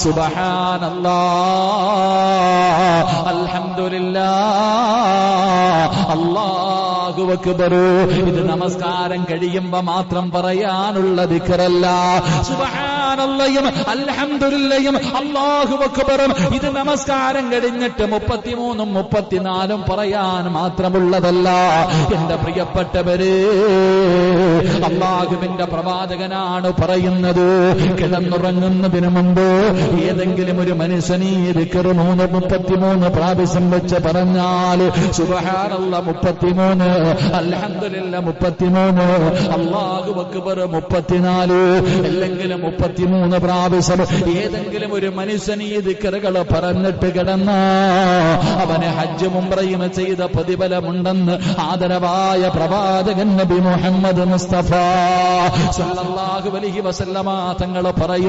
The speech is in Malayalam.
സുബ്ഹാനല്ലാഹ്, അൽഹംദുലില്ലാഹ്, അല്ലാഹു അക്ബർ. ഇത് നമസ്കാരം കഴിയുമ്പോ മാത്രം പറയാനുള്ള ദിക്റല്ല. സുബ്ഹാനല്ലാഹും അൽഹംദുലില്ലാഹും അല്ലാഹു അക്ബറും ഇത് നമസ്കാരം കഴിഞ്ഞിട്ട് 33 34 പറയാൻ മാത്രമുള്ളതല്ല. എന്റെ പ്രിയപ്പെട്ടവരെ, അല്ലാഹുവിന്റെ പ്രവാചകനാണ് പറയുന്നത്, കിടന്നുറങ്ങുന്നതിന് മുമ്പ് ഏതെങ്കിലും ഒരു മനുഷ്യൻ ഈ ദിക്ർ 33 പ്രാവശ്യം വെച്ച് പറഞ്ഞാൽ സുബ്ഹാനല്ലാഹ് 33, അൽഹംദുലില്ലാഹ് 33, അല്ലാഹു അക്ബർ 34, അല്ലെങ്കിൽ 33 പ്രാവശ്യം ഏതെങ്കിലും ഒരു മനുഷ്യൻ ഈ ദിക്റുകൾ പറഞ്ഞിട്ട് കിടന്ന അവന് ഹജ്ജും ഉംറയും ചെയ്ത പ്രതിഫലമുണ്ടെന്ന് ആദരവായ പ്രവാചകൻ നബി മുഹമ്മദ് മുസ്തഫ സല്ലല്ലാഹു അലൈഹി വസല്ലമ തങ്ങൾ പറയുന്നു.